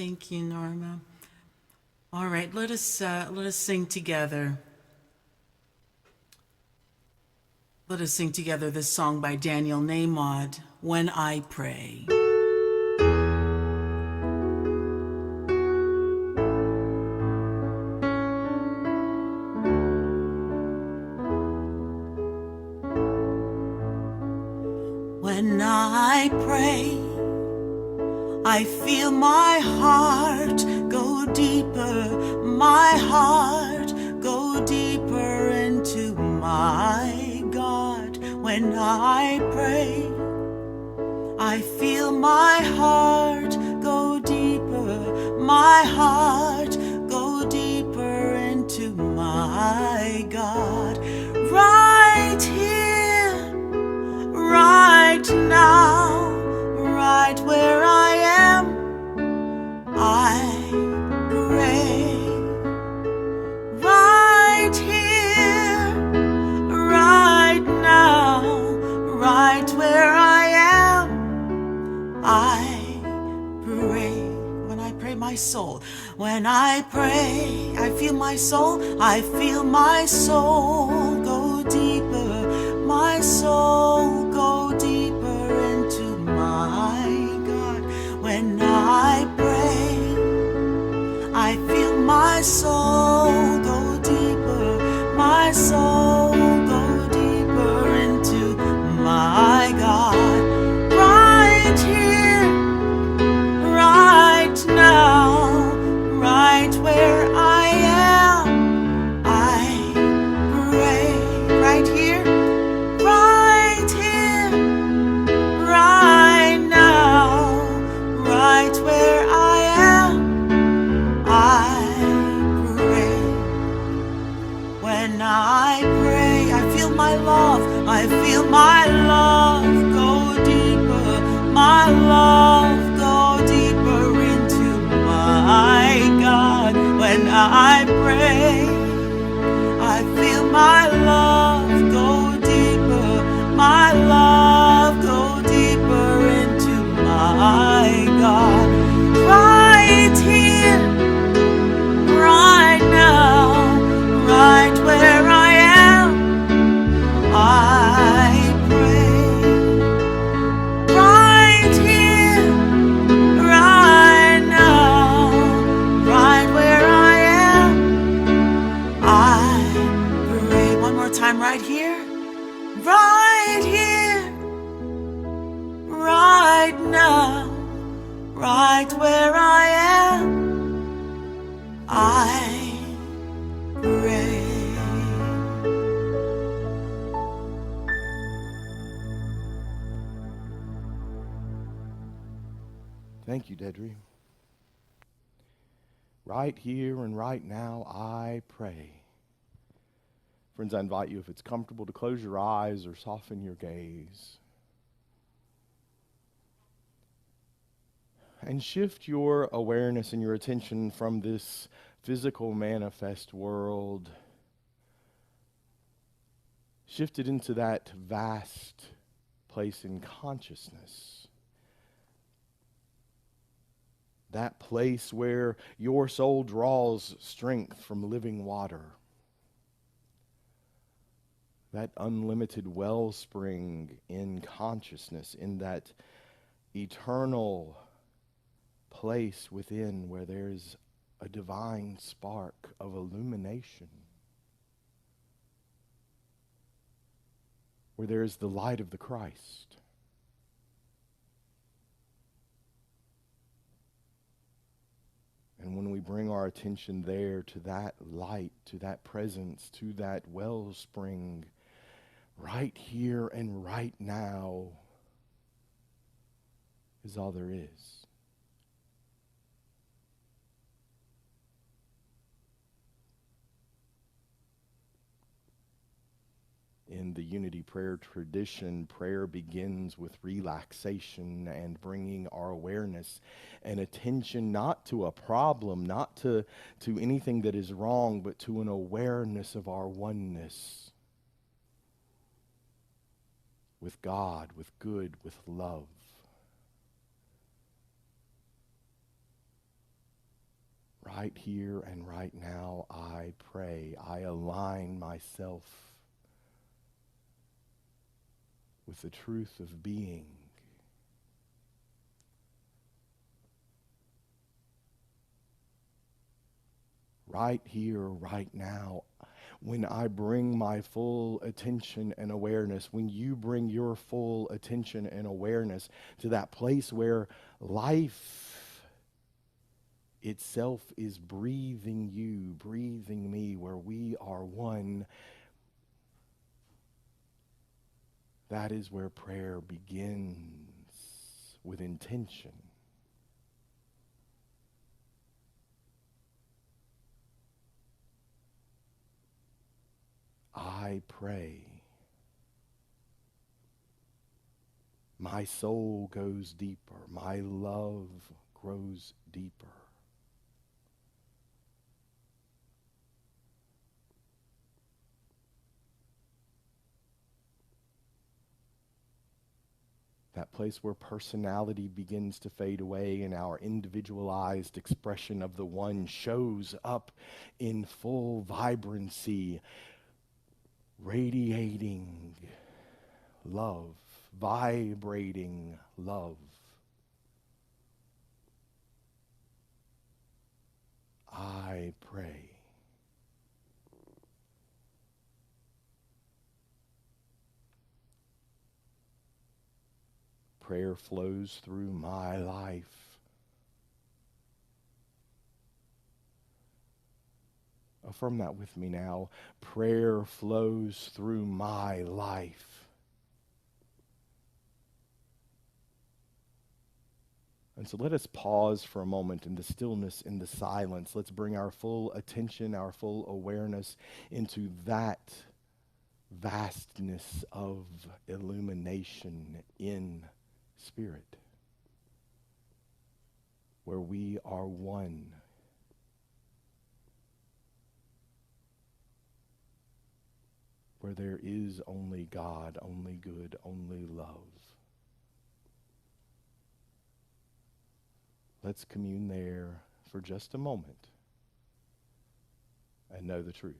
Thank you, Norma. All right, let us sing together. Let us sing together this song by Daniel Nahmod, When I Pray. When I pray, I feel my heart go deeper, my heart go deeper into my God. When I pray, I feel my heart go deeper, my heart go deeper into my God. Right here, right now, right where I am, I pray. Right here, right now, right where I am, I pray. When I pray, my soul, when I pray, I feel my soul, I feel my soul go deeper, my soul go deeper into my God. When I pray, I feel my soul go deeper, my soul go deeper into my God. Right here, right now, right where I am, I pray. Right here, right here, right now, right where I am, I pray. When I pray, I feel my love, I feel my love go deeper, my love go deeper into my God. When I pray, I feel my love go deeper, my love go deeper into my God. Right here, right now, right where I am, I pray. Right here, right now, right where I am, I pray. One more time, right here, right now, right where I am, I pray. Thank you, Deidrey. Right here and right now, I pray. Friends, I invite you, if it's comfortable, to close your eyes or soften your gaze. And shift your awareness and your attention from this physical manifest world. Shift it into that vast place in consciousness. That place where your soul draws strength from living water. That unlimited wellspring in consciousness, in that eternal place within where there's a divine spark of illumination, where there's the light of the Christ. And when we bring our attention there to that light, to that presence, to that wellspring, right here and right now is all there is. In the unity prayer tradition, prayer begins with relaxation and bringing our awareness and attention not to a problem, not to anything that is wrong, but to an awareness of our oneness with God, with good, with love. right here and right now, I pray. I align myself with the truth of being. Right here, right now, when I bring my full attention and awareness, when you bring your full attention and awareness to that place where life itself is breathing you, breathing me, where we are one, that is where prayer begins, with intention. I pray. My soul goes deeper. My love grows deeper. That place where personality begins to fade away and our individualized expression of the one shows up in full vibrancy, radiating love, vibrating love. I pray. Prayer flows through my life. Affirm that with me now. Prayer flows through my life. And so let us pause for a moment in the stillness, in the silence. Let's bring our full attention, our full awareness into that vastness of illumination in spirit, where we are one. Where there is only God, only good, only love. Let's commune there for just a moment and know the truth.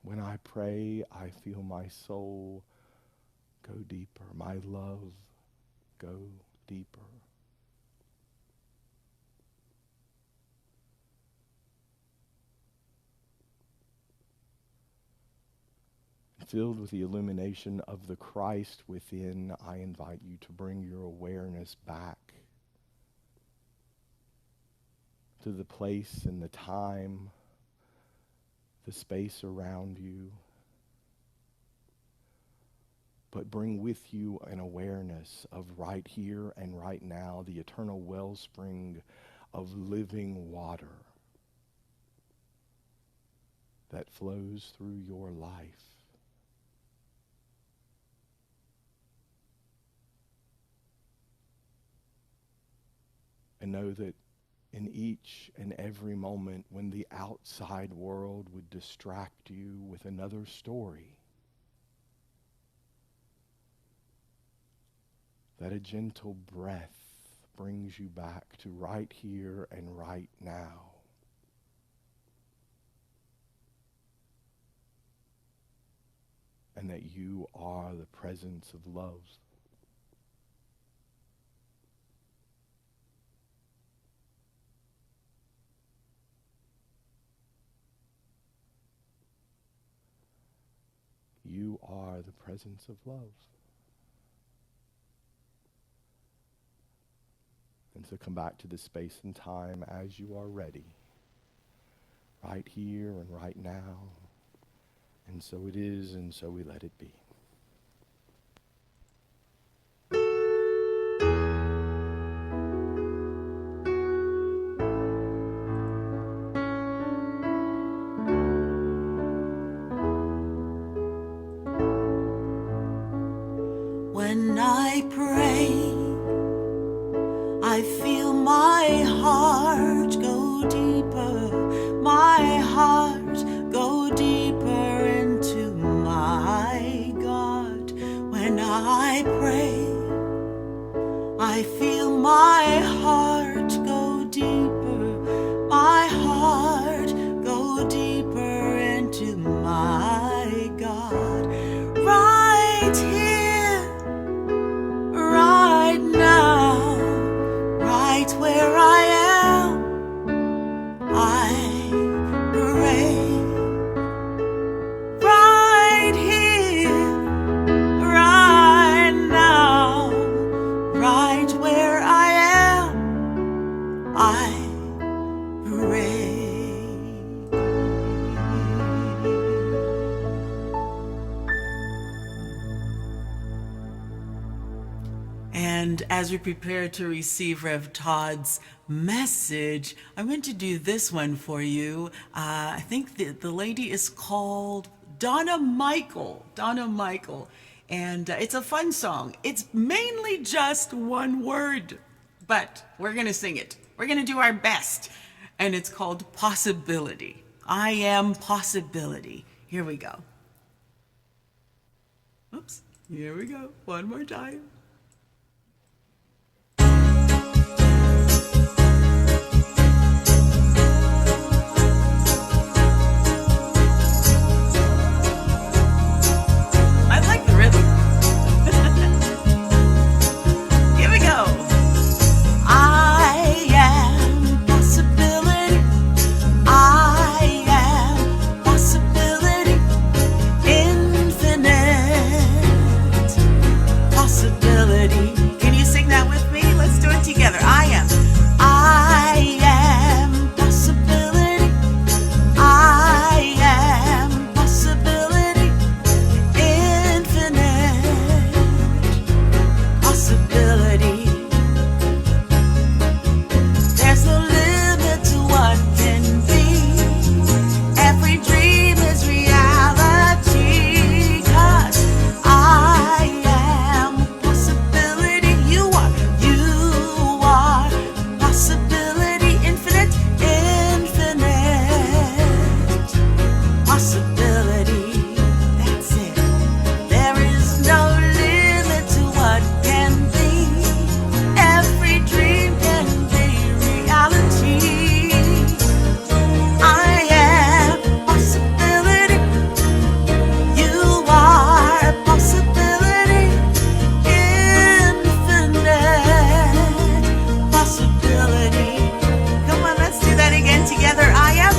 When I pray, I feel my soul go deeper, my love go deeper. Filled with the illumination of the Christ within, I invite you to bring your awareness back to the place and the time, the space around you, but bring with you an awareness of right here and right now, the eternal wellspring of living water that flows through your life. And know that in each and every moment when the outside world would distract you with another story, that a gentle breath brings you back to right here and right now. And that you are the presence of love. You are the presence of love. And so come back to this space and time as you are ready, right here and right now. And so it is, and so we let it be. When I pray, I feel my heart go deeper, my heart go deeper into my God. When I pray, I feel my heart go deeper, my heart go deeper into my God. Right here, right now, right where I am, I pray. Right here, right now, right where I am, I pray. And as we prepare to receive Rev Todd's message, I'm going to do this one for you. I think the lady is called Donna Michael. Donna Michael. And it's a fun song. It's mainly just one word, but we're going to sing it. We're going to do our best. And it's called Possibility. I am possibility. Here we go. Oops. Here we go. One more time. I like the rhythm. Here we go. I am possibility. I am possibility. Infinite possibility. Can you sing that with me? Let's do it together. I am. I am possibility. I am possibility. Infinite possibility. There's no limit to what can be. Every dream is reality. 'Cause I am possibility. You are possibility. Infinite, infinite possibility. That's it. There is no limit to what can be. Every dream can be reality. I am possibility. You are possibility. Infinite possibility. Come on, let's do that again together. I am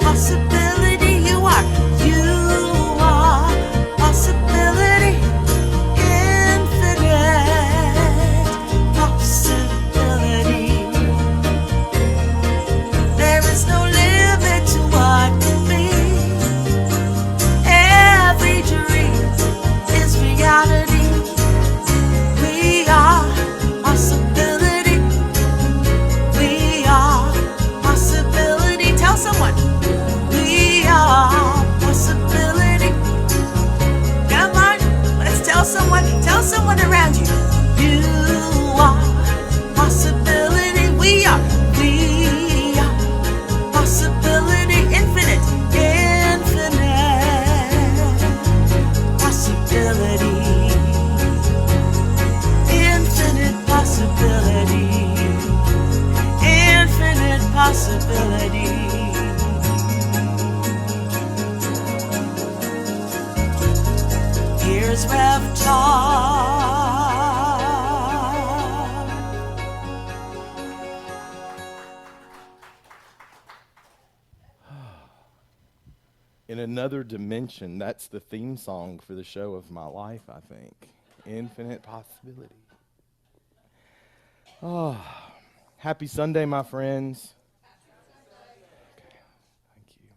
possibility. You are possibility. Infinite possibility. There is no limit to what can be. Every dream is reality. We are possibility. We are possibility. Tell someone. We are possibility. Come on, let's tell someone. Tell someone around you. You are possibility. We are possibility. Infinite, infinite possibility. Infinite possibility. Infinite possibility. Here's Rev Todd. In another dimension, that's the theme song for the show of my life, I think. Infinite possibility. Oh, happy Sunday, my friends. Thank you.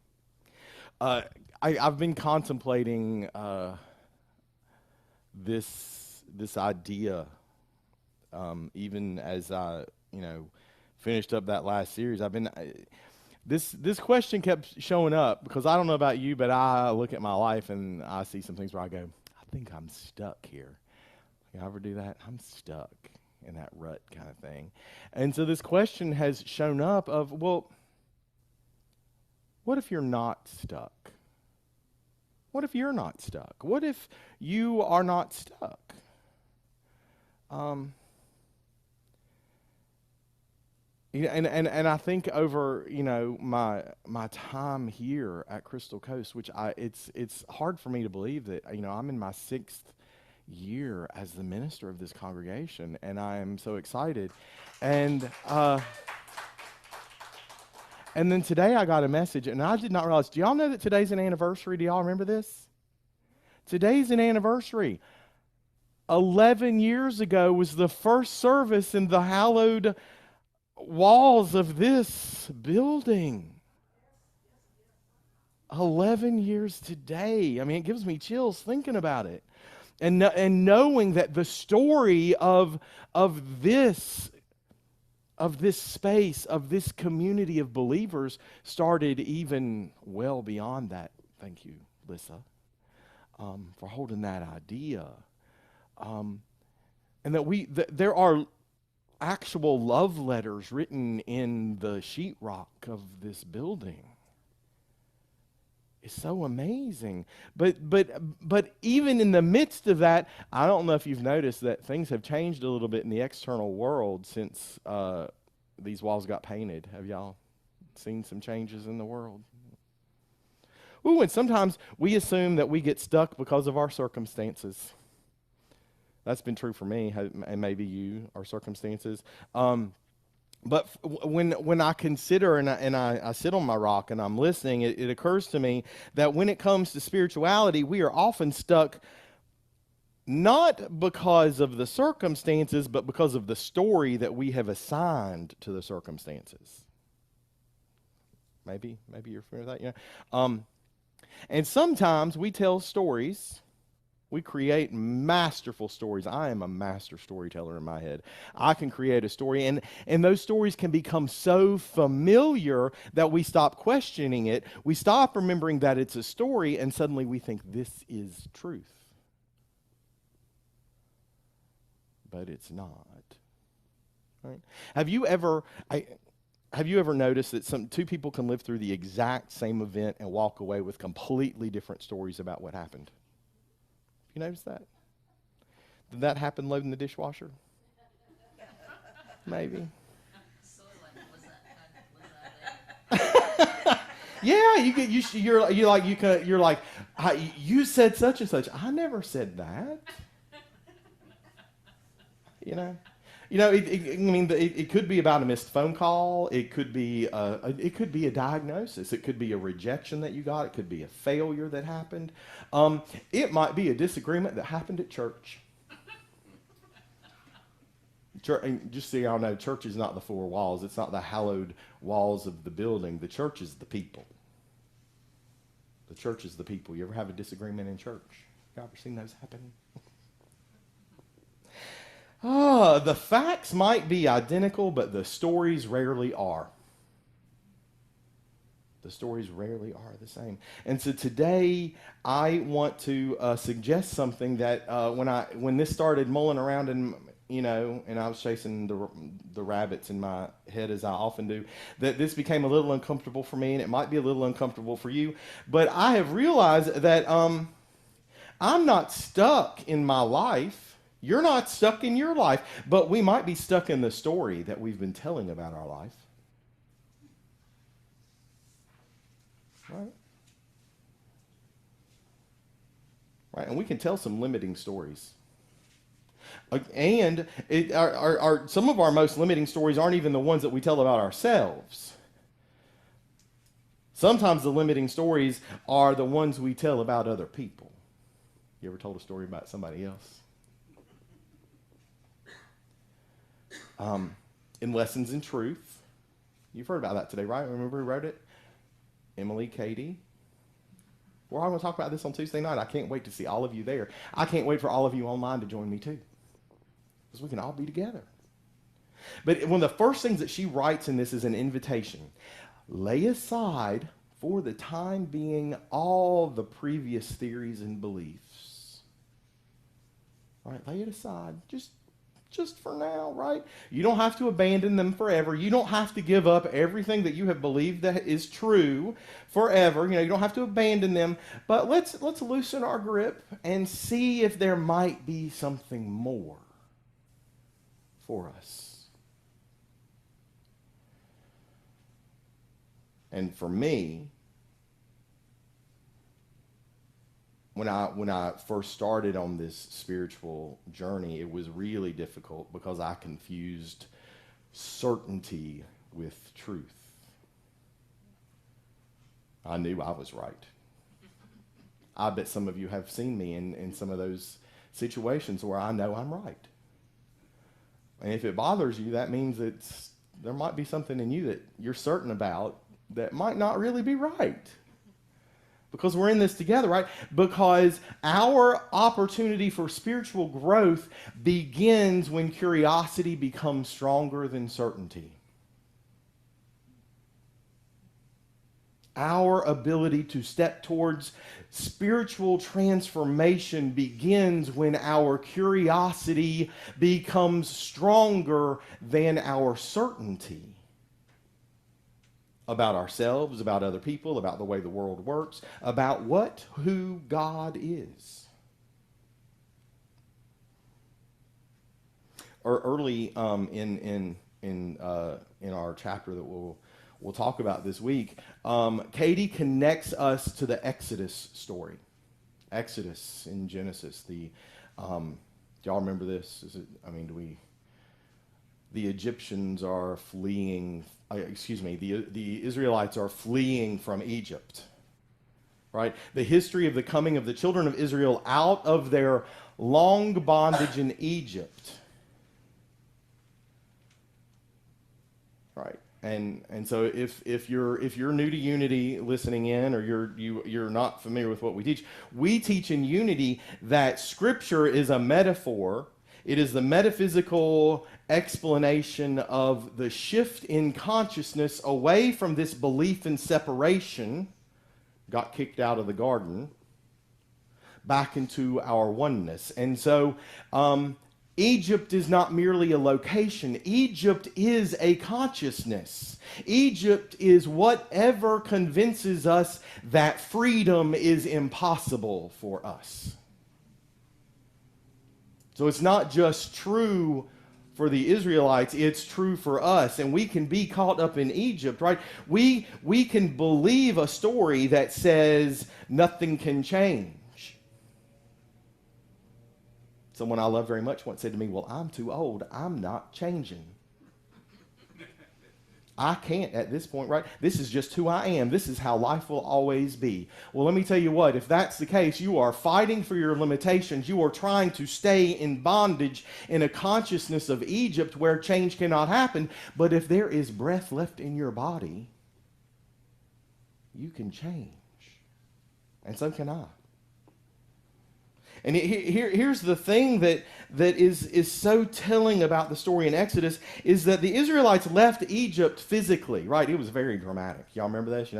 Uh, I've been contemplating this idea, even as I, finished up that last series. This question kept showing up because I don't know about you, but I look at my life and I see some things where I go, I think I'm stuck here. You ever do that? I'm stuck in that rut kind of thing. And so this question has shown up of, well, what if you're not stuck? What if you're not stuck? What if you are not stuck? Um, and I think over my time here at Crystal Coast, which it's hard for me to believe that I'm in my 6th year as the minister of this congregation, and I am so excited. And and then today I got a message, and I did not realize. Do y'all know that today's an anniversary? Do y'all remember this? Today's an anniversary. 11 years ago was the first service in the hallowed walls of this building. 11 years today. I mean, it gives me chills thinking about it. And knowing that the story of this space, of this community of believers started even well beyond that. Thank you, Lissa, for holding that idea. And that there are actual love letters written in the sheetrock of this building. It's so amazing. But even in the midst of that, I don't know if you've noticed that things have changed a little bit in the external world since these walls got painted. Have y'all seen some changes in the world? Ooh, and sometimes we assume that we get stuck because of our circumstances. That's been true for me, and maybe you, our circumstances. But when I consider and I sit on my rock and I'm listening, it occurs to me that when it comes to spirituality, we are often stuck not because of the circumstances, but because of the story that we have assigned to the circumstances. Maybe you're familiar with that, and sometimes we tell stories. We create masterful stories. I am a master storyteller in my head. I can create a story, and those stories can become so familiar that we stop questioning it. We stop remembering that it's a story, and suddenly we think this is truth. But it's not. Right? Have you ever noticed that two people can live through the exact same event and walk away with completely different stories about what happened? You notice that? Did that happen loading the dishwasher? Maybe. Yeah, you're like, you said such and such. I never said that. It could be about a missed phone call. It could be a diagnosis. It could be a rejection that you got. It could be a failure that happened. It might be a disagreement that happened at church. And just so y'all know, church is not the four walls. It's not the hallowed walls of the building. The church is the people. The church is the people. You ever have a disagreement in church? You ever seen those happen? The facts might be identical, but the stories rarely are. The stories rarely are the same. And so today, I want to suggest something that when this started mulling around and I was chasing the rabbits in my head as I often do, that this became a little uncomfortable for me, and it might be a little uncomfortable for you. But I have realized that I'm not stuck in my life. You're not stuck in your life, but we might be stuck in the story that we've been telling about our life. Right? And we can tell some limiting stories. And some of our most limiting stories aren't even the ones that we tell about ourselves. Sometimes the limiting stories are the ones we tell about other people. You ever told a story about somebody else? in Lessons in Truth. You've heard about that today, right? Remember who wrote it? Emily Cady. We're all going to talk about this on Tuesday night. I can't wait to see all of you there. I can't wait for all of you online to join me too, because we can all be together. But one of the first things that she writes in this is an invitation. Lay aside for the time being all the previous theories and beliefs. All right, lay it aside. Just for now, right? You don't have to abandon them forever. You don't have to give up everything that you have believed that is true forever. You don't have to abandon them. But let's loosen our grip and see if there might be something more for us. And for me, when I first started on this spiritual journey, it was really difficult because I confused certainty with truth. I knew I was right. I bet some of you have seen me in some of those situations where I know I'm right. And if it bothers you, that means there might be something in you that you're certain about that might not really be right. Because we're in this together, right? Because our opportunity for spiritual growth begins when curiosity becomes stronger than certainty. Our ability to step towards spiritual transformation begins when our curiosity becomes stronger than our certainty. About ourselves, about other people, about the way the world works, about who God is. Or early in our chapter that we'll talk about this week, Katie connects us to the Exodus story. Exodus in Genesis. Do y'all remember this? The Egyptians are fleeing. The Israelites are fleeing from Egypt, right? The history of the coming of the children of Israel out of their long bondage in Egypt, right? And so if you're new to Unity listening in, or you're not familiar with what we teach in Unity that Scripture is a metaphor. It is the metaphysical explanation of the shift in consciousness away from this belief in separation, got kicked out of the garden, back into our oneness. And so Egypt is not merely a location. Egypt is a consciousness. Egypt is whatever convinces us that freedom is impossible for us. So it's not just true for the Israelites, it's true for us. And we can be caught up in Egypt, right? We can believe a story that says nothing can change. Someone I love very much once said to me, well, I'm too old. I'm not changing. I can't at this point, right? This is just who I am. This is how life will always be. Well, let me tell you what, if that's the case, you are fighting for your limitations. You are trying to stay in bondage in a consciousness of Egypt where change cannot happen. But if there is breath left in your body, you can change. And so can I. And here's the thing that is so telling about the story in Exodus is that the Israelites left Egypt physically, right? It was very dramatic. Y'all remember this?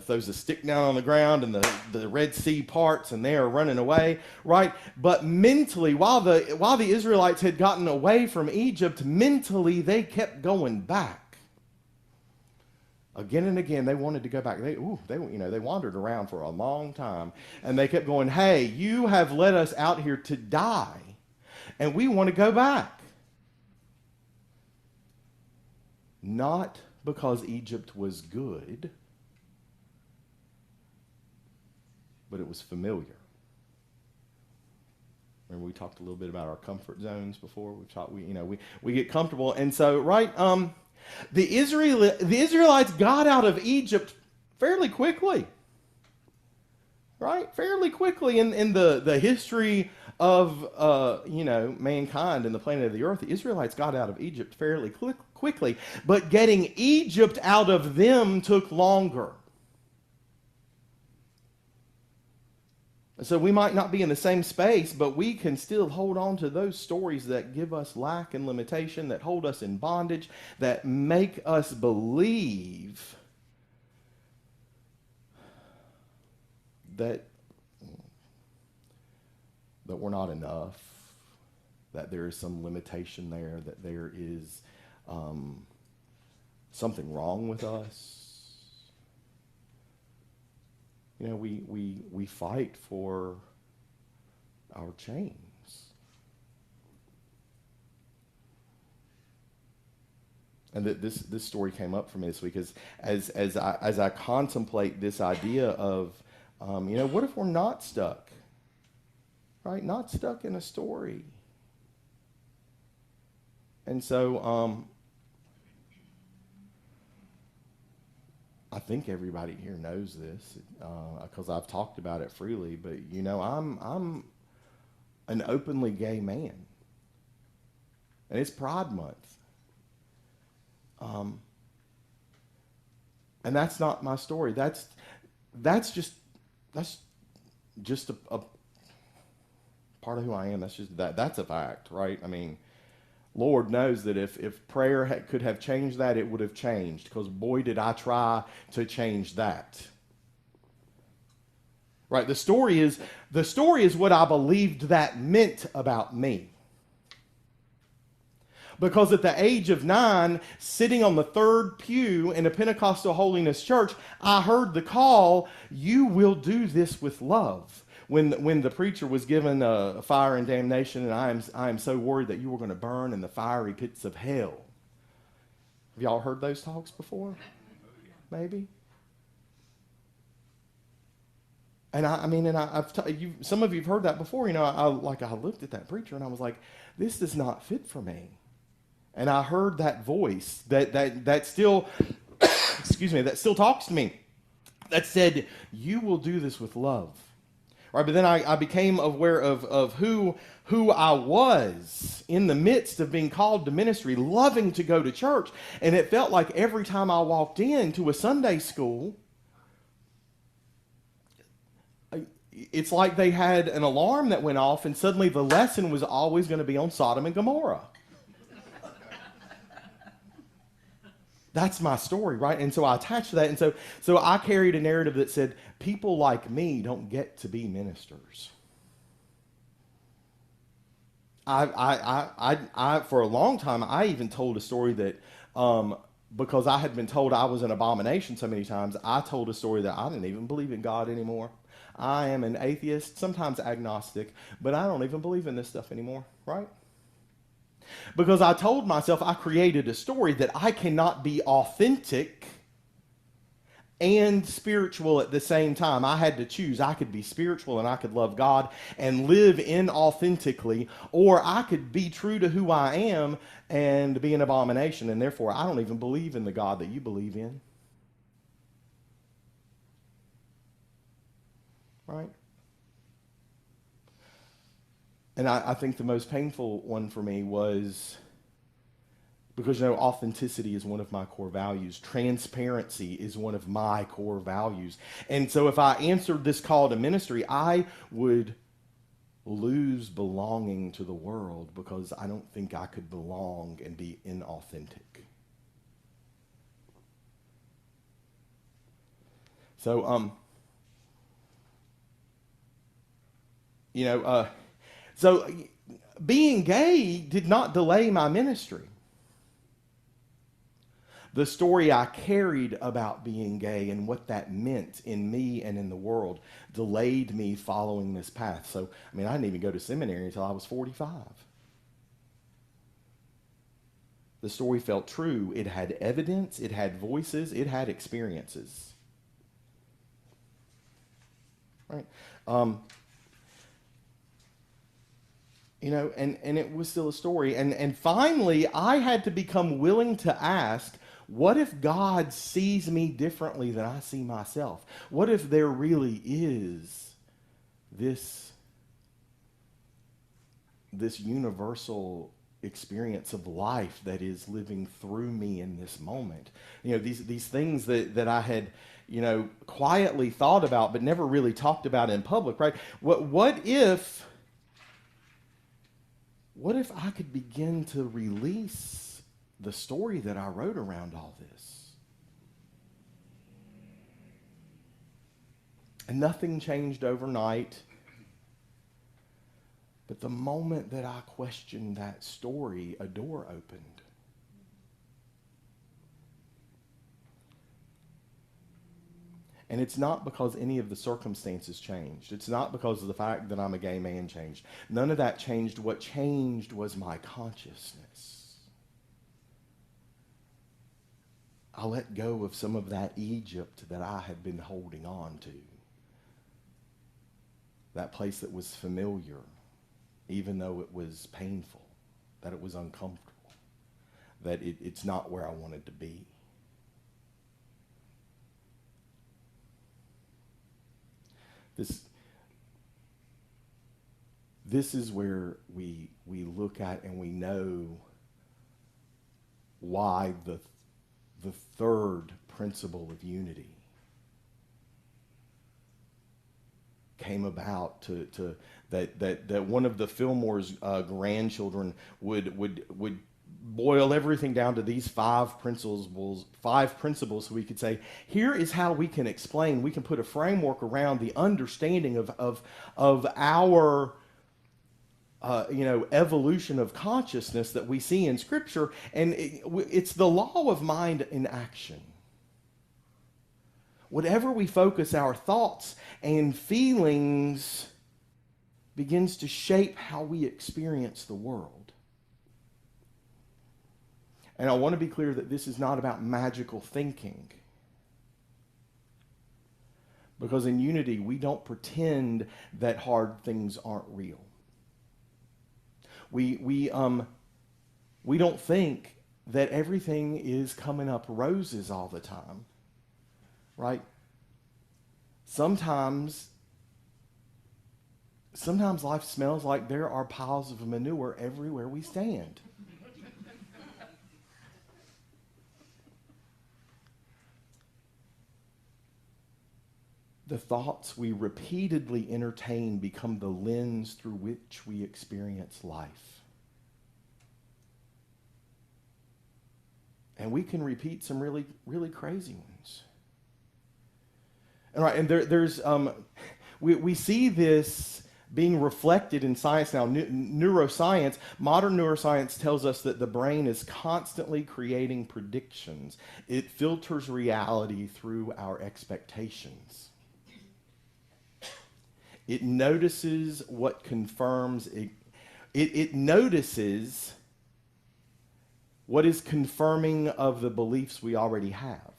Throws a stick down on the ground and the Red Sea parts and they are running away, right? But mentally, while the Israelites had gotten away from Egypt, mentally they kept going back. Again and again, they wanted to go back. They wandered around for a long time, and they kept going, hey, you have led us out here to die, and we want to go back. Not because Egypt was good, but it was familiar. Remember, we talked a little bit about our comfort zones before. We get comfortable, and so the Israelites got out of Egypt fairly quickly. right? Fairly quickly in the history of mankind and the planet of the earth, the Israelites got out of Egypt fairly quickly, but getting Egypt out of them took longer. So we might not be in the same space, but we can still hold on to those stories that give us lack and limitation, that hold us in bondage, that make us believe that we're not enough, that there is some limitation there, that there is something wrong with us. You know, we fight for our chains. And this story came up for me this week as I contemplate this idea of, what if we're not stuck, right? Not stuck in a story. And so I think everybody here knows this because I've talked about it freely. But I'm an openly gay man, and it's Pride Month, and that's not my story. That's just a part of who I am. That's a fact, right? I mean, Lord knows that if prayer could have changed that, it would have changed, because boy, did I try to change that. Right? The story is what I believed that meant about me. Because at the age of 9, sitting on the third pew in a Pentecostal holiness church, I heard the call, "You will do this with love." When the preacher was given fire and damnation, and I am so worried that you were going to burn in the fiery pits of hell. Have y'all heard those talks before? Maybe. And some of you've heard that before. I looked at that preacher and I was like, this is not fit for me. And I heard that voice that still, excuse me, that still talks to me, that said, "You will do this with love." Right, but then I became aware of who I was in the midst of being called to ministry, loving to go to church. And it felt like every time I walked into a Sunday school, it's like they had an alarm that went off, and suddenly the lesson was always going to be on Sodom and Gomorrah. That's my story, right? And so I attached to that. And so I carried a narrative that said, people like me don't get to be ministers. I for a long time, I even told a story that, because I had been told I was an abomination so many times, I told a story that I didn't even believe in God anymore. I am an atheist, sometimes agnostic, but I don't even believe in this stuff anymore, right? Because I told myself, I created a story that I cannot be authentic and spiritual at the same time. I had to choose. I could be spiritual and I could love God and live inauthentically, or I could be true to who I am and be an abomination, and therefore I don't even believe in the God that you believe in. Right? And I think the most painful one for me was, because authenticity is one of my core values. Transparency is one of my core values. And so if I answered this call to ministry, I would lose belonging to the world, because I don't think I could belong and be inauthentic. So, So being gay did not delay my ministry. The story I carried about being gay and what that meant in me and in the world delayed me following this path. So, I didn't even go to seminary until I was 45. The story felt true. It had evidence, it had voices, it had experiences. Right? And it was still a story. And finally, I had to become willing to ask, what if God sees me differently than I see myself? What if there really is this universal experience of life that is living through me in this moment. These things that I had, quietly thought about but never really talked about in public, right? What if I could begin to release the story that I wrote around all this? And nothing changed overnight. But the moment that I questioned that story, a door opened. And it's not because any of the circumstances changed. It's not because of the fact that I'm a gay man changed. None of that changed. What changed was my consciousness. I let go of some of that Egypt that I had been holding on to. That place that was familiar, even though it was painful, that it was uncomfortable, that it's not where I wanted to be. This is where we look at and we know why the third principle of unity came about, that one of the Fillmore's grandchildren would boil everything down to these five principles, so we could say, here is how we can explain, we can put a framework around the understanding of our evolution of consciousness that we see in Scripture, and it's the law of mind in action. Whatever we focus our thoughts and feelings begins to shape how we experience the world. And I want to be clear that this is not about magical thinking. Because in unity, we don't pretend that hard things aren't real. We don't think that everything is coming up roses all the time. Right? Sometimes life smells like there are piles of manure everywhere we stand. The thoughts we repeatedly entertain become the lens through which we experience life. And we can repeat some really, really crazy ones. And we see this being reflected in science now. Neuroscience, modern neuroscience tells us that the brain is constantly creating predictions. It filters reality through our expectations. It notices what confirms it. It notices what is confirming of the beliefs we already have.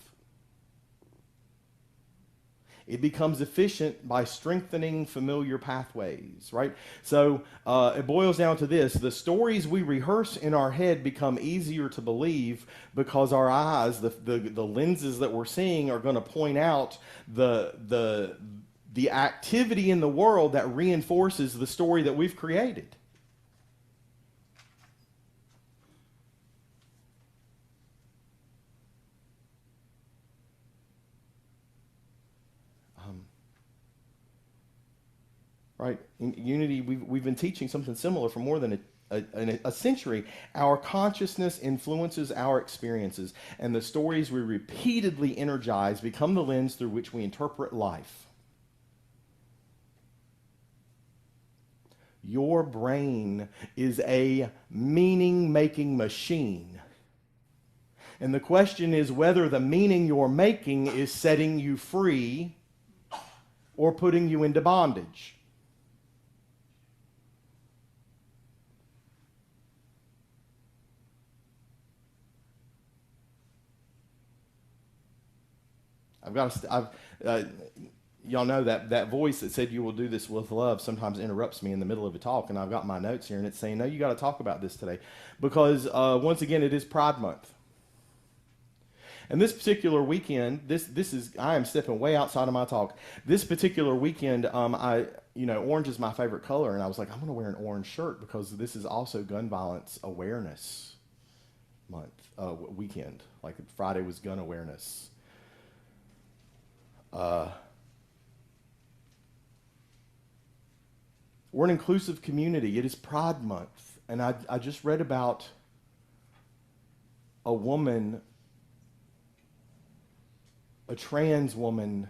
It becomes efficient by strengthening familiar pathways, right? So it boils down to this. The stories we rehearse in our head become easier to believe because our eyes, the lenses that we're seeing, are going to point out the activity in the world that reinforces the story that we've created. Right? In unity, we've been teaching something similar for more than a century. Our consciousness influences our experiences, and the stories we repeatedly energize become the lens through which we interpret life. Your brain is a meaning-making machine. And the question is whether the meaning you're making is setting you free or putting you into bondage. Y'all know that voice that said you will do this with love sometimes interrupts me in the middle of a talk, and I've got my notes here, and it's saying, no, you got to talk about this today. Because, once again, it is Pride Month. And this particular weekend, I am stepping way outside of my talk. This particular weekend, orange is my favorite color, and I was like, I'm going to wear an orange shirt because this is also gun violence awareness month, weekend. Like Friday was gun awareness. We're an inclusive community. It is Pride Month, and I just read about a woman, a trans woman,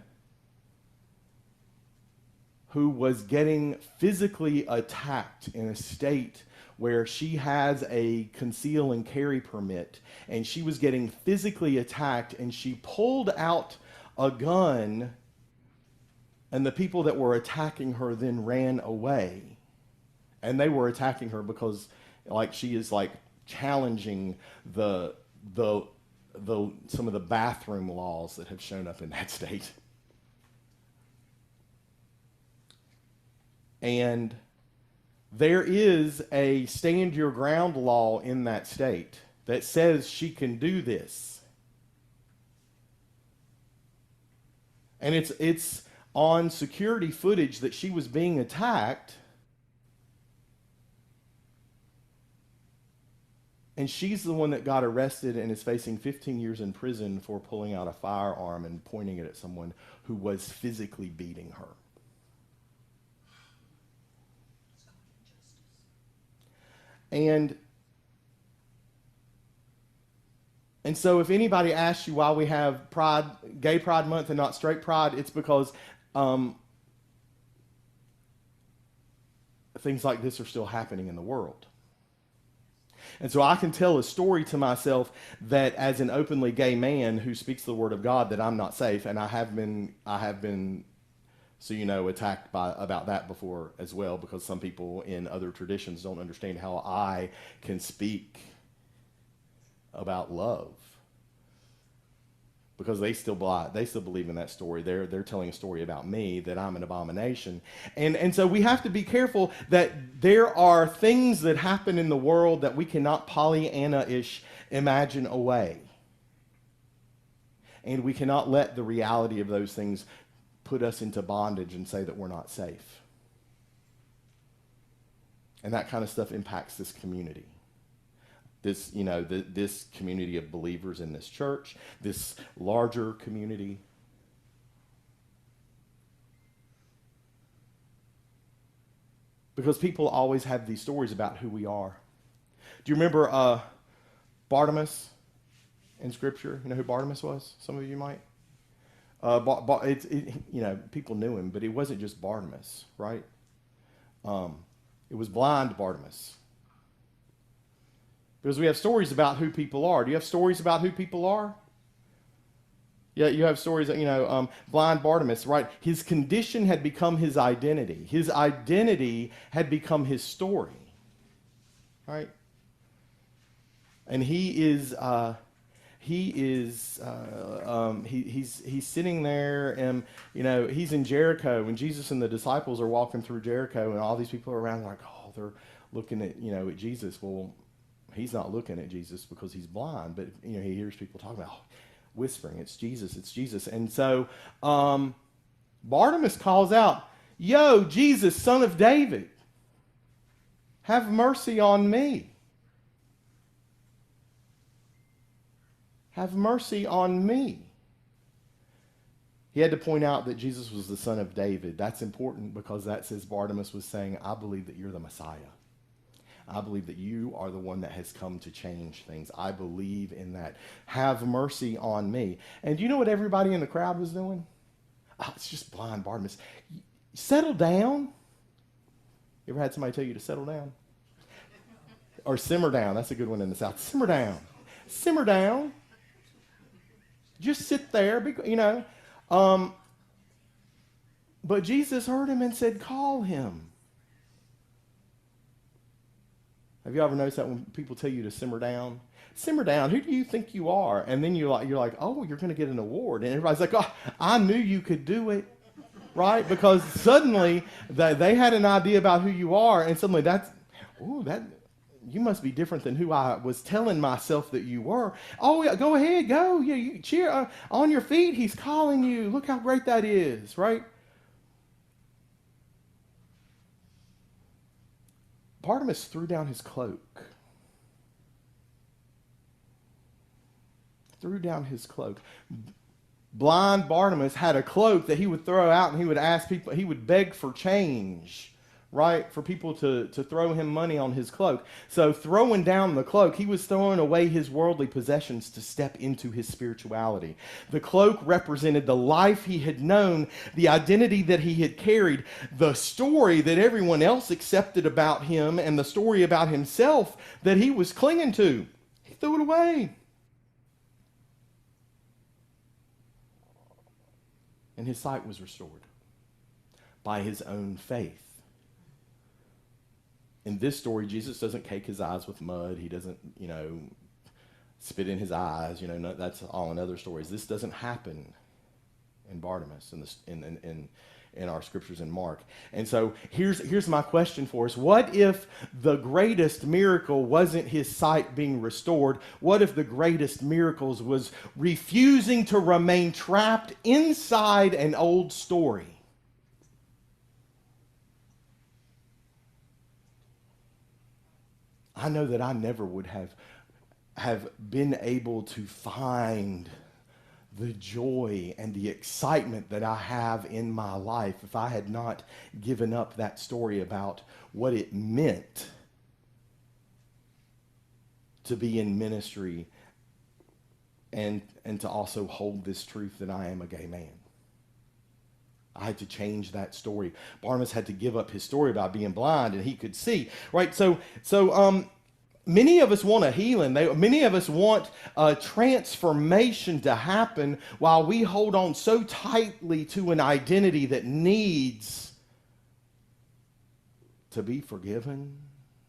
who was getting physically attacked in a state where she has a conceal and carry permit, and she was getting physically attacked, and she pulled out a gun, and the people that were attacking her then ran away. And they were attacking her because like she is like challenging the some of the bathroom laws that have shown up in that state. And there is a stand your ground law in that state that says she can do this. And it's on security footage that she was being attacked. And she's the one that got arrested and is facing 15 years in prison for pulling out a firearm and pointing it at someone who was physically beating her. And so if anybody asks you why we have Pride, Gay Pride Month and not Straight Pride, it's because things like this are still happening in the world. And so I can tell a story to myself that as an openly gay man who speaks the word of God, that I'm not safe, and I have been, so attacked about that before as well, because some people in other traditions don't understand how I can speak about love, because they still believe in that story. They're telling a story about me, that I'm an abomination. And so we have to be careful that there are things that happen in the world that we cannot Pollyanna-ish imagine away. And we cannot let the reality of those things put us into bondage and say that we're not safe. And that kind of stuff impacts this community. This community of believers in this church, this larger community. Because people always have these stories about who we are. Do you remember Bartimaeus in Scripture? You know who Bartimaeus was? Some of you might. People knew him, but it wasn't just Bartimaeus, right? It was blind Bartimaeus. Because we have stories about who people are. Do you have stories about who people are? Yeah, you have stories that, blind Bartimaeus, right? His condition had become his identity. His identity had become his story, right? And he's sitting there, and he's in Jericho, and Jesus and the disciples are walking through Jericho, and all these people are around like, oh, they're looking at at Jesus. Well, he's not looking at Jesus because he's blind, but he hears people talking about whispering, it's Jesus. And so Bartimaeus calls out, "Yo, Jesus, son of David, have mercy on me. Have mercy on me." He had to point out that Jesus was the son of David. That's important because that says Bartimaeus was saying, I believe that you're the Messiah. I believe that you are the one that has come to change things. I believe in that. Have mercy on me. And do you know what everybody in the crowd was doing? Oh, it's just blind Bartimaeus. Settle down. You ever had somebody tell you to settle down? Or simmer down. That's a good one in the South. Simmer down. Simmer down. Just sit there, but Jesus heard him and said, call him. Have you ever noticed that when people tell you to simmer down? Simmer down. Who do you think you are? And then you're like, oh, you're going to get an award. And everybody's like, oh, I knew you could do it, right? Because suddenly they had an idea about who you are, and suddenly you must be different than who I was telling myself that you were. Oh, yeah, go ahead, go. Yeah, you cheer on your feet. He's calling you. Look how great that is, right? Barnabas threw down his cloak. Threw down his cloak. Blind Barnabas had a cloak that he would throw out, and he would ask people, he would beg for change, right? For people to throw him money on his cloak. So throwing down the cloak, he was throwing away his worldly possessions to step into his spirituality. The cloak represented the life he had known, the identity that he had carried, the story that everyone else accepted about him, and the story about himself that he was clinging to. He threw it away. And his sight was restored by his own faith. In this story, Jesus doesn't cake his eyes with mud. He doesn't, spit in his eyes. No, that's all in other stories. This doesn't happen in Barnabas in our scriptures in Mark. And so here's my question for us. What if the greatest miracle wasn't his sight being restored? What if the greatest miracles was refusing to remain trapped inside an old story? I know that I never would have been able to find the joy and the excitement that I have in my life if I had not given up that story about what it meant to be in ministry and to also hold this truth that I am a gay man. I had to change that story. Barnabas had to give up his story about being blind and he could see, right? So many of us want a healing. Many of us want a transformation to happen while we hold on so tightly to an identity that needs to be forgiven,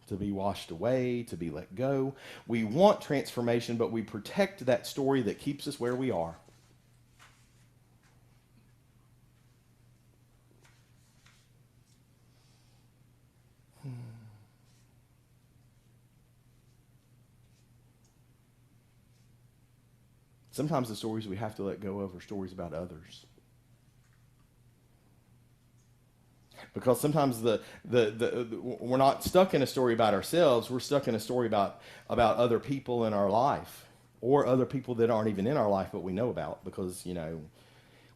to be washed away, to be let go. We want transformation, but we protect that story that keeps us where we are. Sometimes the stories we have to let go of are stories about others. Because sometimes we're not stuck in a story about ourselves. We're stuck in a story about other people in our life, or other people that aren't even in our life but we know about because,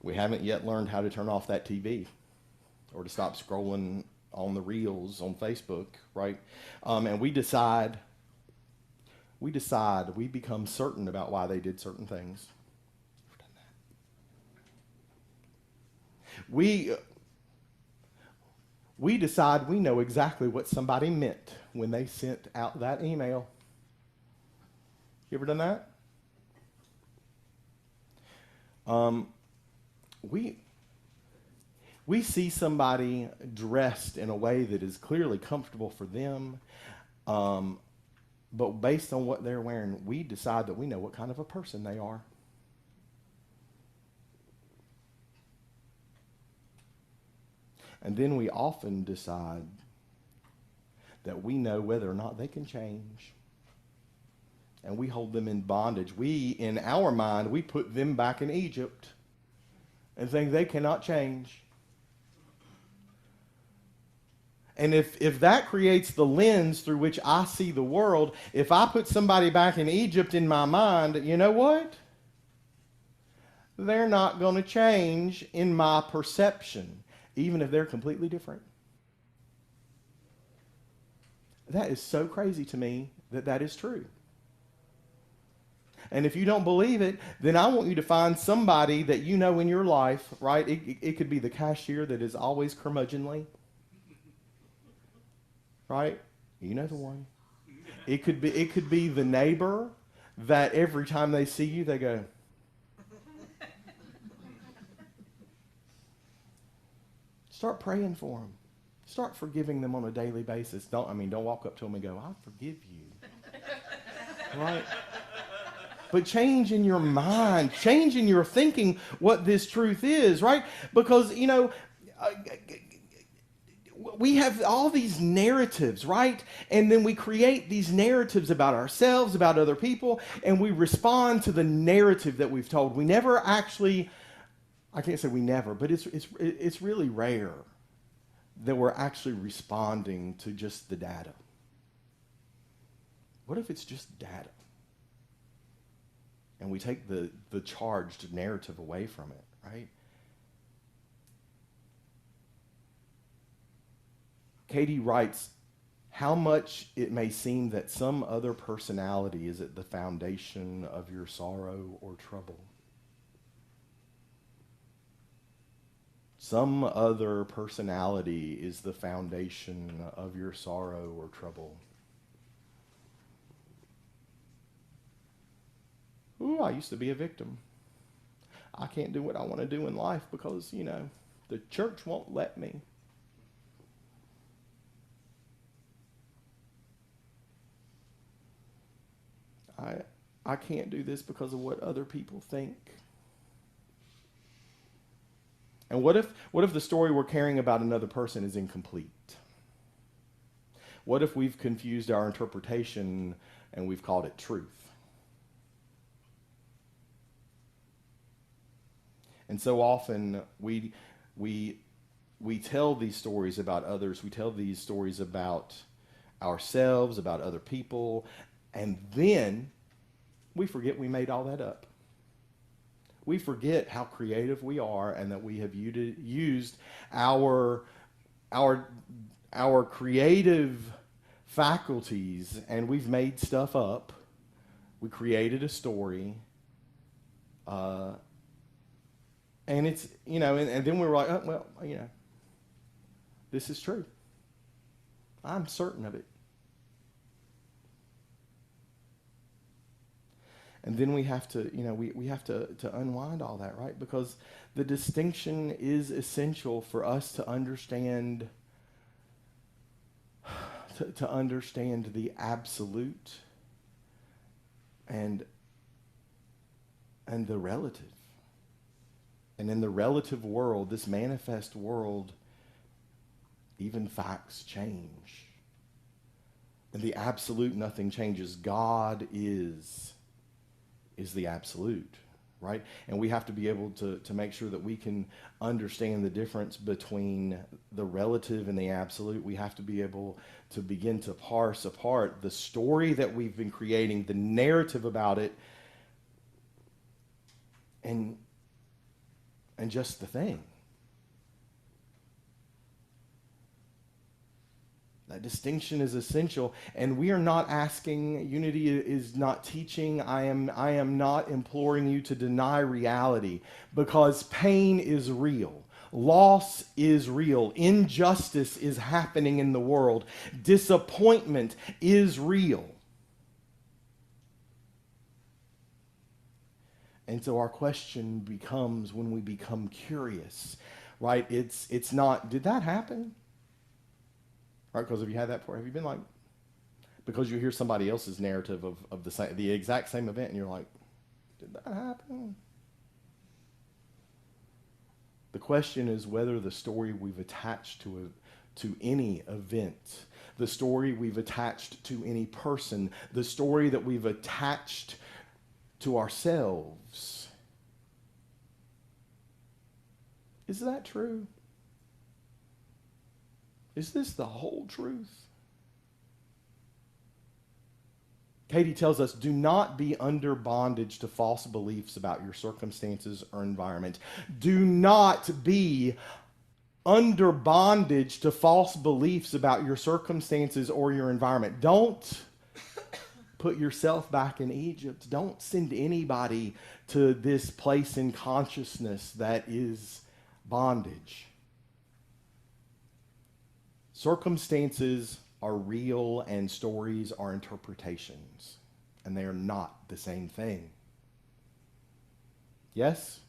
we haven't yet learned how to turn off that TV or to stop scrolling on the reels on Facebook, right? And we become certain about why they did certain things. We've done that. We decide we know exactly what somebody meant when they sent out that email. You ever done that? We see somebody dressed in a way that is clearly comfortable for them, but based on what they're wearing, we decide that we know what kind of a person they are. And then we often decide that we know whether or not they can change. And we hold them in bondage. In our mind, we put them back in Egypt and think they cannot change. And if that creates the lens through which I see the world, if I put somebody back in Egypt in my mind, you know what? They're not going to change in my perception, even if they're completely different. That is so crazy to me that is true. And if you don't believe it, then I want you to find somebody that you know in your life, right? It could be the cashier that is always curmudgeonly. Right? You know the one. It could be the neighbor that every time they see you, they go. Start praying for them. Start forgiving them on a daily basis. Don't walk up to them and go, I forgive you. Right? But change in your mind, change in your thinking what this truth is, right? Because, we have all these narratives, right? And then we create these narratives about ourselves, about other people, and we respond to the narrative that we've told. We never actually, I can't say we never, but it's really rare that we're actually responding to just the data. What if it's just data? And we take the charged narrative away from it, right? Katie writes, how much it may seem that some other personality is at the foundation of your sorrow or trouble. Some other personality is the foundation of your sorrow or trouble. Ooh, I used to be a victim. I can't do what I want to do in life because, the church won't let me. I can't do this because of what other people think. And what if the story we're carrying about another person is incomplete? What if we've confused our interpretation and we've called it truth? And so often we tell these stories about others. We tell these stories about ourselves, about other people, and then we forget we made all that up. We forget how creative we are and that we have used our creative faculties and we've made stuff up. We created a story. And it's, and then we were like, oh, well, this is true. I'm certain of it. And then we have to, we have to unwind all that, right? Because the distinction is essential for us to understand, to understand the absolute and the relative. And in the relative world, this manifest world, even facts change. In the absolute, nothing changes. God is the absolute, right? And we have to be able to make sure that we can understand the difference between the relative and the absolute. We have to be able to begin to parse apart the story that we've been creating, the narrative about it, and just the thing. That distinction is essential, and we are not asking, unity is not teaching, I am not imploring you to deny reality, because pain is real. Loss is real. Injustice is happening in the world. Disappointment is real. And so our question becomes, when we become curious, right? It's not, did that happen? Right? Because have you had that before? Have you been like, because you hear somebody else's narrative of the exact same event, and you're like, did that happen? The question is whether the story we've attached to any event, the story we've attached to any person, the story that we've attached to ourselves, is that true? Is this the whole truth? Katie tells us, do not be under bondage to false beliefs about your circumstances or environment. Do not be under bondage to false beliefs about your circumstances or your environment. Don't put yourself back in Egypt. Don't send anybody to this place in consciousness that is bondage. Circumstances are real and stories are interpretations, and they are not the same thing. Yes?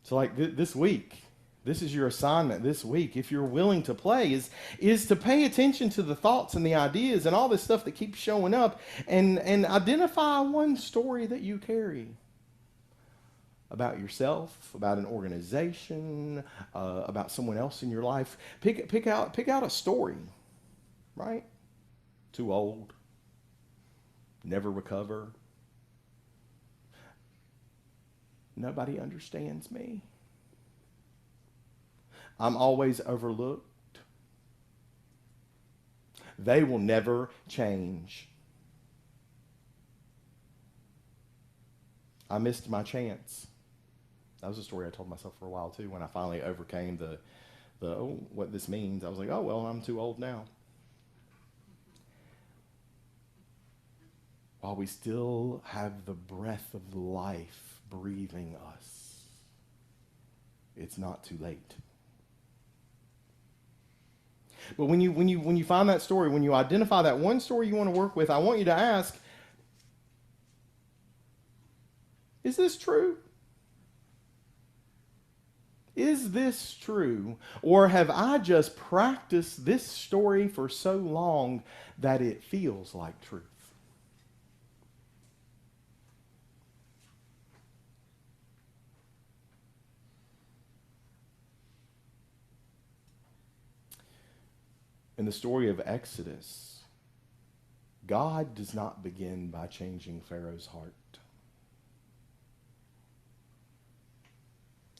So like this week, this is your assignment this week, if you're willing to play, is to pay attention to the thoughts and the ideas and all this stuff that keeps showing up, and identify one story that you carry about yourself, about an organization, about someone else in your life. Pick out a story, right? Too old, never recover, nobody understands me, I'm always overlooked, They will never change. I missed my chance. That was a story I told myself for a while too. When I finally overcame the what this means, I was like, oh well, I'm too old now. While we still have the breath of life breathing us, it's not too late. But when you find that story, when you identify that one story you want to work with, I want you to ask, is this true? Is this true? Or have I just practiced this story for so long that it feels like truth? In the story of Exodus, God does not begin by changing Pharaoh's heart.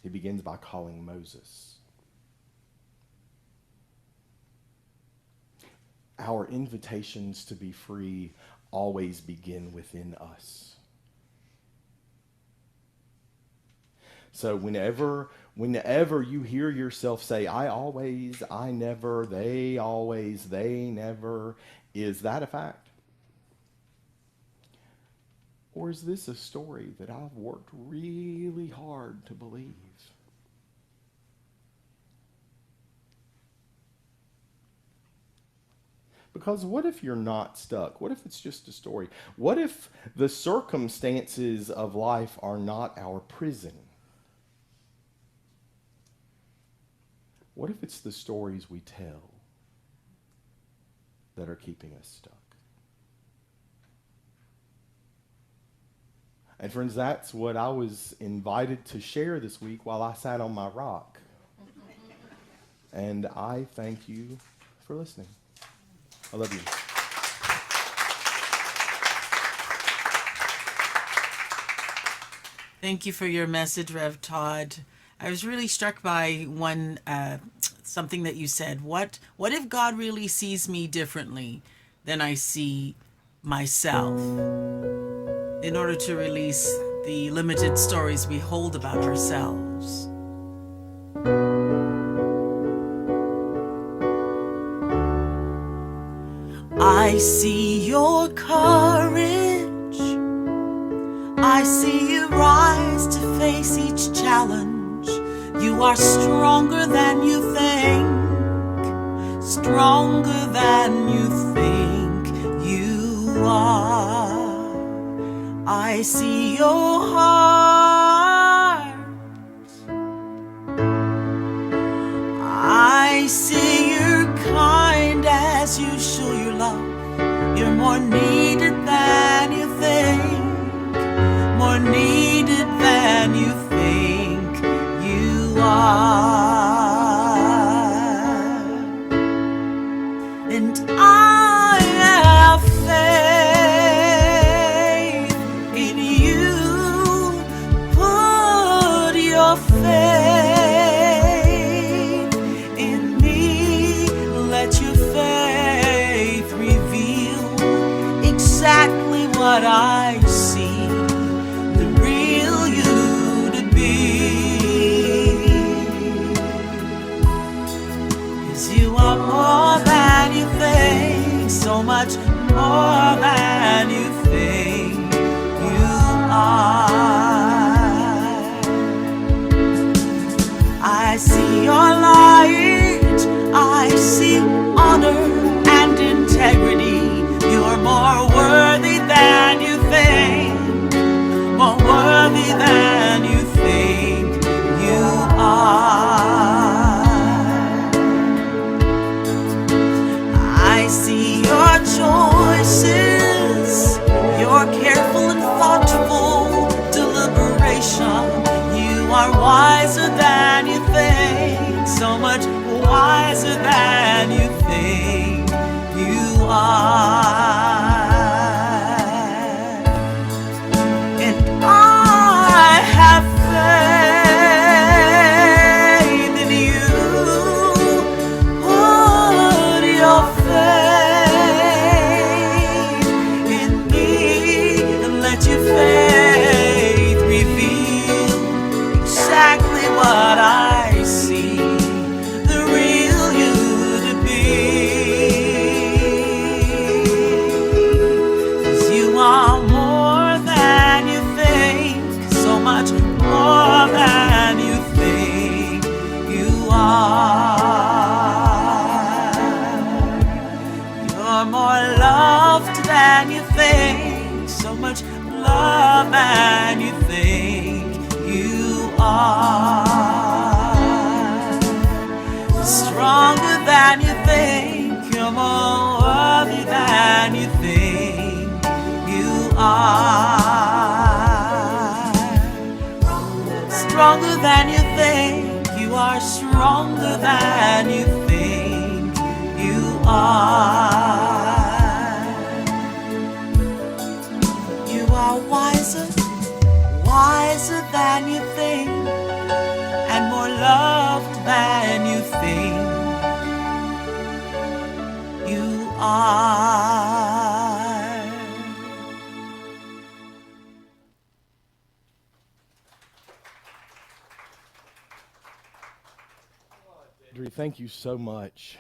He begins by calling Moses. Our invitations to be free always begin within us. So whenever you hear yourself say, I always, I never, they always, they never, is that a fact? Or is this a story that I've worked really hard to believe? Because what if you're not stuck? What if it's just a story? What if the circumstances of life are not our prison? What if it's the stories we tell that are keeping us stuck? And friends, that's what I was invited to share this week while I sat on my rock. And I thank you for listening. I love you. Thank you for your message, Rev Todd. I was really struck by something that you said. What if God really sees me differently than I see myself? In order to release the limited stories we hold about ourselves. I see your courage. I see you rise to face each challenge. You are stronger than you think. Stronger than you think you are. I see your heart. I see you're kind as you show your love. You're more needed than you think. More needed than you think you are. And I have faith in you. Put your faith in me. Let your faith reveal exactly what I see, the real you to be. 'Cause you are more than you think, so much more than you think you are. I see your light, I see honor and integrity. You're more worthy than you think, more worthy than you think you are. I see your choices, your careful and thoughtful deliberation. You are wiser than you think, so much wiser than you think you are. And I have faith in you. Put your faith than you think. You're more worthy than you think you are. Stronger than you think. You are stronger than you think you are. You are wiser, wiser than you think, and more loved than you think you are. Deidrey, thank you so much